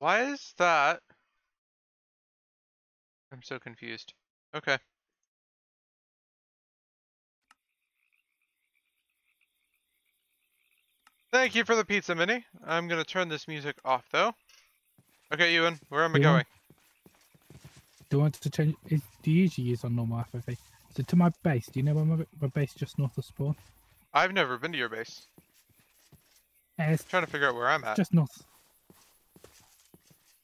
Why is that? I'm so confused. Okay. Thank you for the pizza, Minnie. I'm gonna turn this music off, though. Okay, Ewan, where am I going? Do you want to change? Do you usually use on normal FFA? So to my base, do you know where my base just north of spawn? I've never been to your base. It's Trying to figure out where I'm at. just north.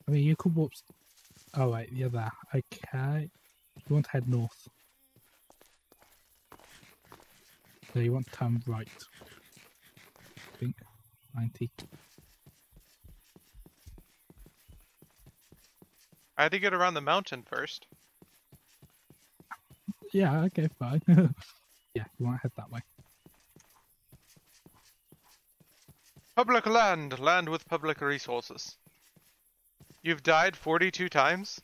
I mean, you could warp. Oh wait, you're there. Okay. You want to head north. So you want to turn right. I think 90. I had to get around the mountain first. Yeah. Okay. Fine. Yeah. You want to head that way. Public land. Land with public resources. You've died 42 times?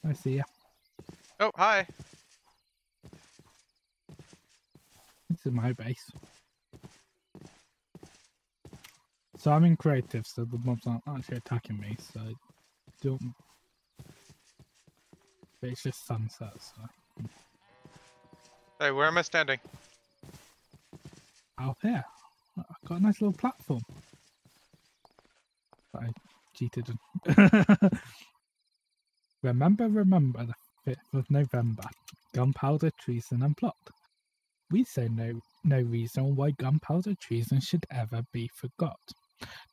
I see ya. Oh, hi. This is my base. So I'm in creative, so the mobs aren't actually attacking me, so don't. But it's just sunset, so. Hey, where am I standing? Out here. I've got a nice little platform. But I cheated. Remember the 5th of November. Gunpowder, treason and plot. We say no reason why gunpowder treason should ever be forgot.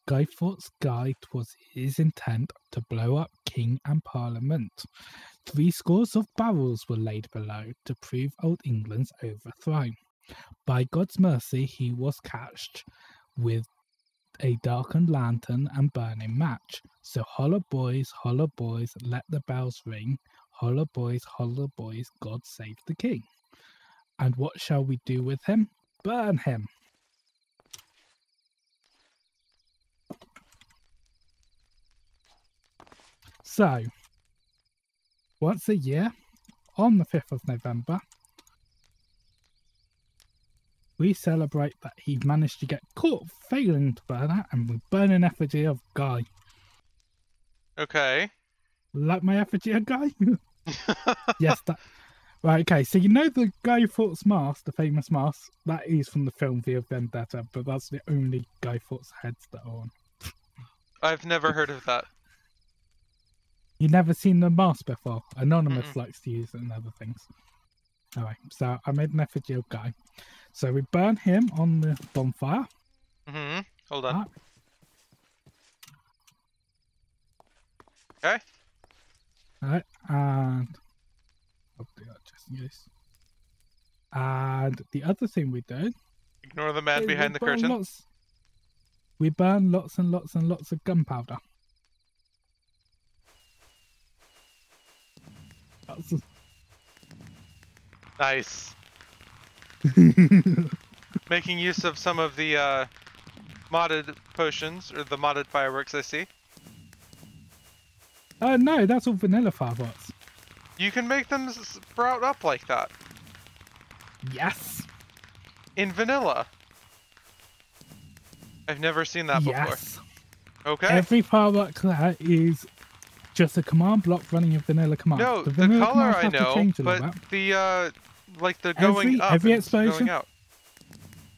Guy Fawkes' guide was his intent to blow up king and parliament. 70 of barrels were laid below to prove old England's overthrow. By God's mercy he was catched with a darkened lantern and burning match. So holla boys, let the bells ring. Holla boys, God save the king. And what shall we do with him? Burn him. So, once a year, on the 5th of November, we celebrate that he managed to get caught failing to burn it, and we burn an effigy of Guy. Okay. Like my effigy of Guy? Yes, that. Right, okay, so you know the Guy Fawkes mask, the famous mask, that is from the film V of Vendetta, but that's the only Guy Fawkes heads that are on. I've never heard of that. You've never seen the mask before? Anonymous likes to use it and other things. Alright, so I made an effigy of Guy. So we burn him on the bonfire. Hold on. Okay. Alright, and I'll do that just in case. And the other thing we do. Ignore the man behind the curtain. We burn lots and lots and lots of gunpowder. Nice. Making use of some of the modded potions, or the modded fireworks I see. No, that's all vanilla fireworks. You can make them sprout up like that. Yes. In vanilla. I've never seen that before. Okay. Every firework there is just a command block running a vanilla command. No, the color I know, but the like the going up every and explosion, going out.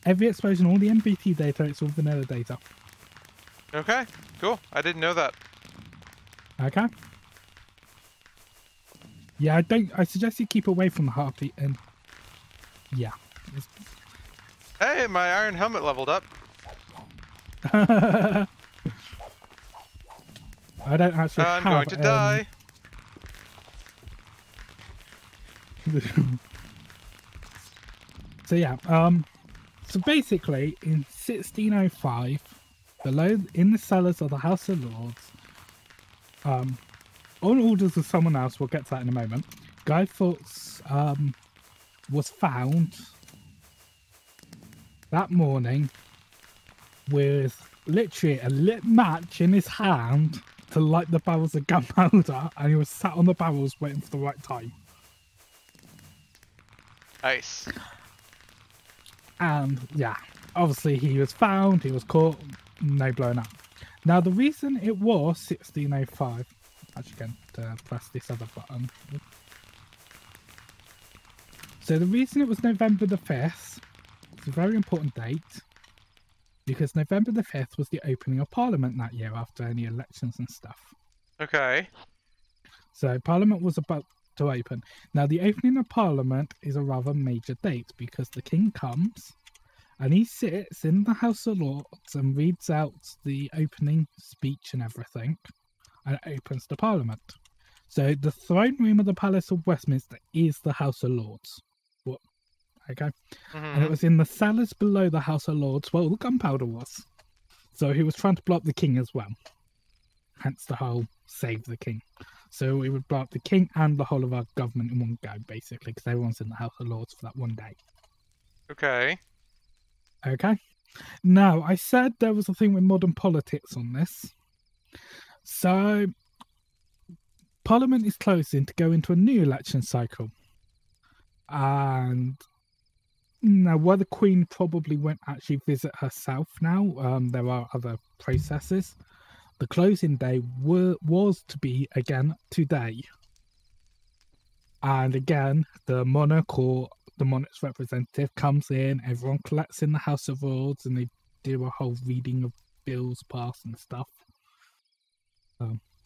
Every explosion, all the MBT data, it's all vanilla data. Okay, cool. I didn't know that. Okay. Yeah, I suggest you keep away from the heartbeat and yeah. Hey, my iron helmet leveled up. I don't actually I'm going to die. So yeah, so basically in 1605, below in the cellars of the House of Lords, on orders of someone else, we'll get to that in a moment, Guy Fawkes was found that morning with literally a lit match in his hand to light the barrels of gunpowder, and he was sat on the barrels waiting for the right time. Nice. And yeah, obviously he was found, he was caught, no blown up. Now the reason it was 1605, actually going to press this other button. So the reason it was November the 5th, it's a very important date, because November the 5th was the opening of Parliament that year after any elections and stuff. Okay. So Parliament was about to open. Now the opening of Parliament is a rather major date because the King comes and he sits in the House of Lords and reads out the opening speech and everything and opens the Parliament. So the throne room of the Palace of Westminster is the House of Lords. What? Okay. And it was in the cellars below the House of Lords where all the gunpowder was. So he was trying to blow up the King as well. Hence the whole save the King. So we would blow up the King and the whole of our government in one go, basically, because everyone's in the House of Lords for that one day. Okay. Okay. Now, I said there was a thing with modern politics on this. So, Parliament is closing to go into a new election cycle. And now, where the Queen probably won't actually visit herself now, there are other processes. The closing day was to be, again, today. And again, the monarch or the monarch's representative comes in, everyone collects in the House of Lords, and they do a whole reading of bills passed and stuff.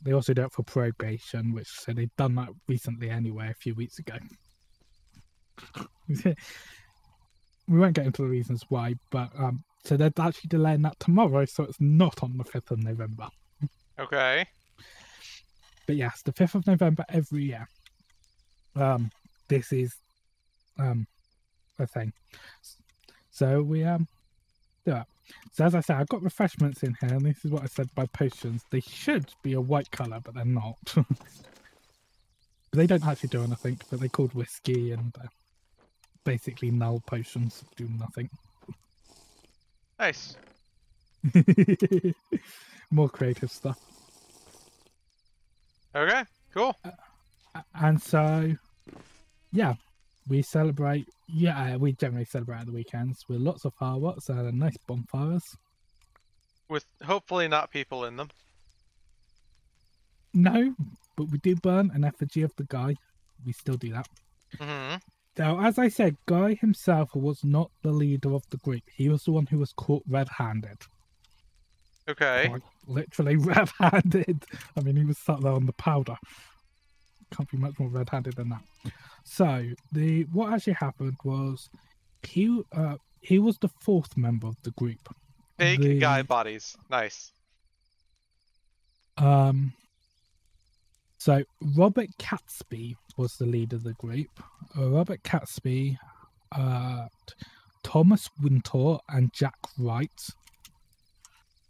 They also do it for probation, which so they've done that recently anyway, a few weeks ago. We won't get into the reasons why, but so they're actually delaying that tomorrow, so it's not on the 5th of November. Okay. But yes, the 5th of November every year. This is a thing. So we do it. So as I said, I've got refreshments in here, and this is what I said by potions. They should be a white colour, but they're not. They don't actually do anything, but they're called whiskey, and basically null potions do nothing. Nice. More creative stuff. Okay, cool. And so, yeah, we celebrate. Yeah, we generally celebrate at the weekends with lots of fireworks and nice bonfires. With hopefully not people in them. No, but we do burn an effigy of the guy. We still do that. Mm-hmm. Now, as I said, Guy himself was not the leader of the group. He was the one who was caught red-handed. Okay. Like, literally red-handed. I mean, he was sat there on the powder. Can't be much more red-handed than that. So, what actually happened was he was the fourth member of the group. Fake guy bodies. Nice. So Robert Catesby was the leader of the group. Robert Catesby, Thomas Wintour, and Jack Wright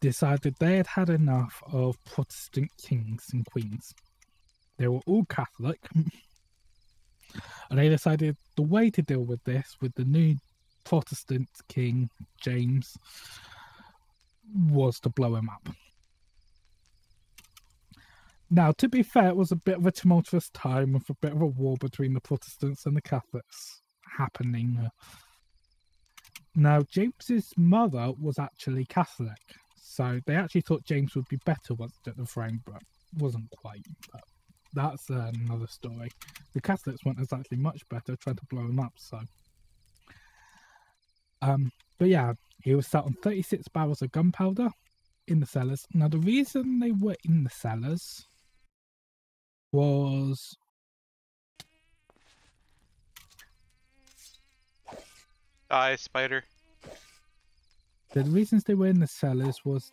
decided they had had enough of Protestant kings and queens. They were all Catholic. And they decided the way to deal with this, with the new Protestant king, James, was to blow him up. Now, to be fair, it was a bit of a tumultuous time with a bit of a war between the Protestants and the Catholics happening. Now, James's mother was actually Catholic, so they actually thought James would be better once at the throne, but wasn't quite. But that's another story. The Catholics weren't exactly much better, trying to blow him up, so. But yeah, he was sat on 36 barrels of gunpowder in the cellars. Now, the reason they were in the cellars was Die, spider. the reasons they were in the cellars was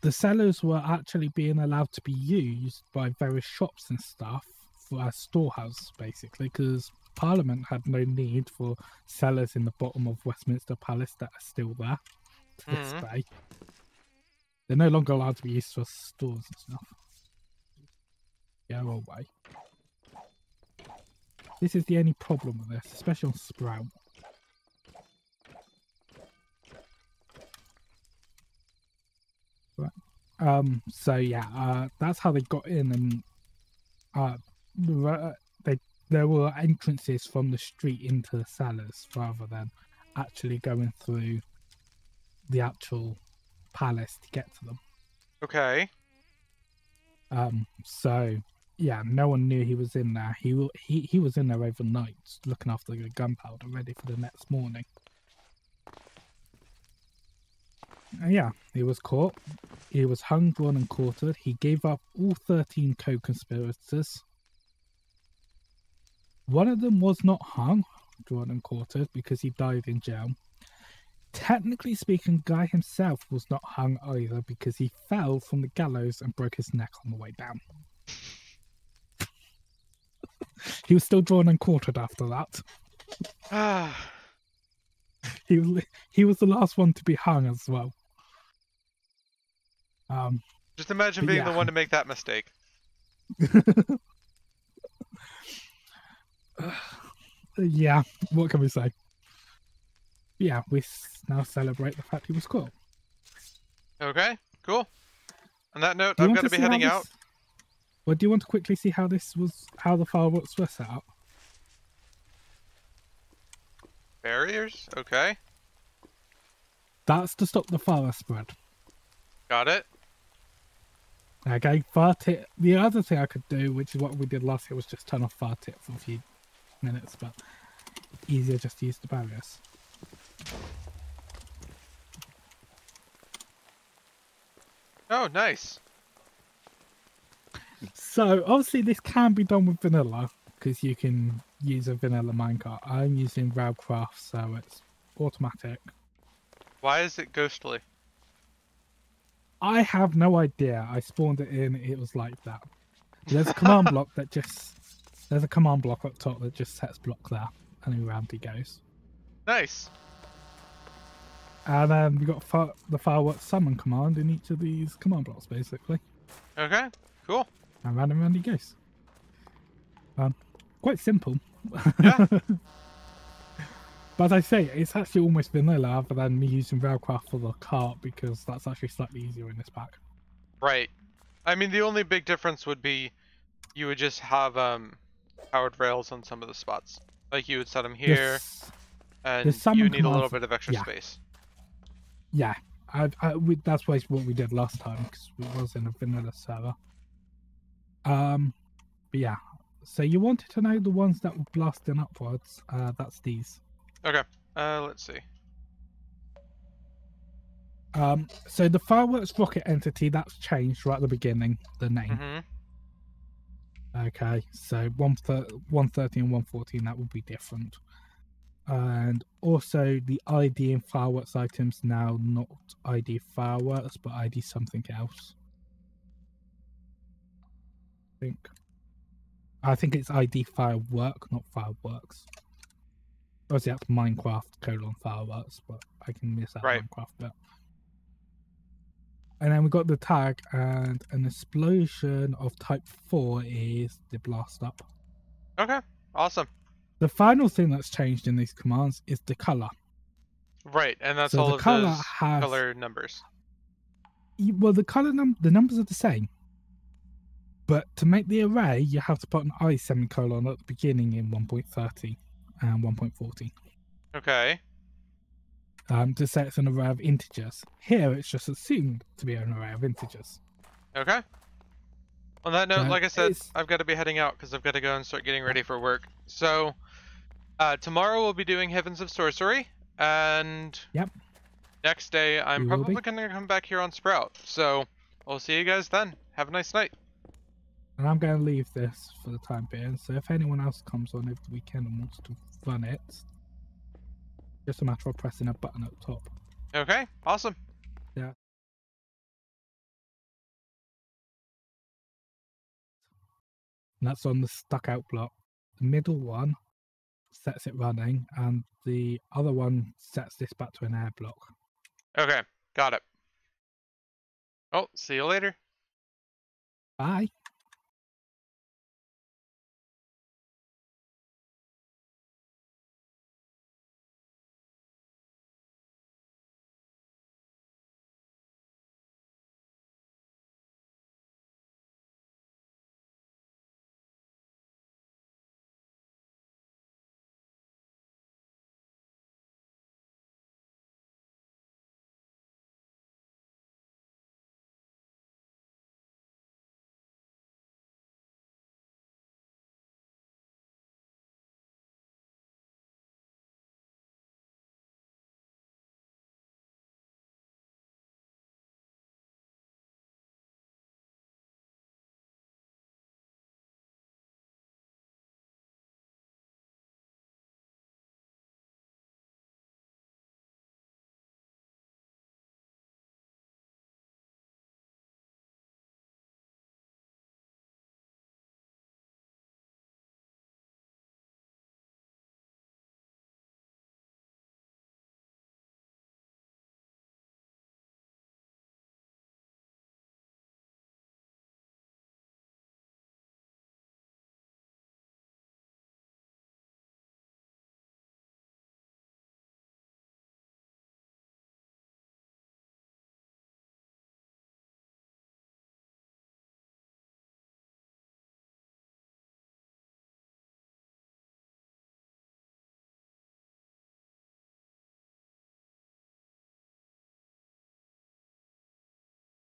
the cellars were actually being allowed to be used by various shops and stuff for a storehouse, basically, because Parliament had no need for cellars in the bottom of Westminster Palace that are still there to this day. They're no longer allowed to be used for stores and stuff. Go away. This is the only problem with this, especially on Sprout. Right. So yeah, that's how they got in, and there were entrances from the street into the cellars rather than actually going through the actual palace to get to them. Okay. So yeah, no one knew he was in there. He was in there overnight, looking after the gunpowder, ready for the next morning. And yeah, he was caught. He was hung, drawn, and quartered. He gave up all 13 co-conspirators. One of them was not hung, drawn, and quartered because he died in jail. Technically speaking, Guy himself was not hung either because he fell from the gallows and broke his neck on the way down. He was still drawn and quartered after that. He was the last one to be hung as well. Just imagine being the one to make that mistake. Yeah, what can we say? Yeah, we now celebrate the fact he was caught. Okay, cool. On that note, I've got to be heading out. Well, do you want to quickly see how the fireworks were set up? Barriers? Okay. That's to stop the fire spread. Got it. Okay, fire tip. The other thing I could do, which is what we did last year, was just turn off fire tip for a few minutes, but easier just to use the barriers. Oh, nice. So obviously this can be done with vanilla because you can use a vanilla minecart. I'm using Railcraft, so it's automatic. Why is it ghostly? I have no idea. I spawned it in, it was like that. There's a command block that there's a command block up top that just sets block there, and around he goes. Nice. And then we got the fireworks summon command in each of these command blocks, basically. Okay, cool. And round he goes. Quite simple. Yeah. But as I say, it's actually almost vanilla other than me using Railcraft for the cart because that's actually slightly easier in this pack. Right. I mean, the only big difference would be you would just have powered rails on some of the spots. Like you would set them here, and you need a little bit of extra space. Yeah, that's what we did last time because it was in a vanilla server. But yeah, so you wanted to know the ones that were blasting upwards. That's these. Okay. Let's see. So the fireworks rocket entity that's changed right at the beginning. The name. Mm-hmm. Okay, so 130 and 114 that will be different. And also the ID in fireworks items now not ID fireworks but ID something else. I think it's ID firework, not fireworks. Obviously that's Minecraft : fireworks, but I can miss that Minecraft bit. And then we got the tag, and an explosion of type 4 is the blast up. Okay, awesome. The final thing that's changed in these commands is the color. Right, and that's so all of those color numbers. Well, the numbers are the same. But to make the array, you have to put an I semicolon at the beginning in 1.30 and 1.40. Okay. To say it's an array of integers. Here, it's just assumed to be an array of integers. Okay. On that note, like I said, I've got to be heading out because I've got to go and start getting ready for work. So, tomorrow we'll be doing Heavens of Sorcery, and next day I'm probably going to come back here on Sprout. So, we'll see you guys then. Have a nice night. And I'm going to leave this for the time being, so if anyone else comes on over the weekend and wants to run it, just a matter of pressing a button at the top. Okay, awesome. Yeah. And that's on the stuck out block. The middle one sets it running, and the other one sets this back to an air block. Okay, got it. Oh, see you later. Bye.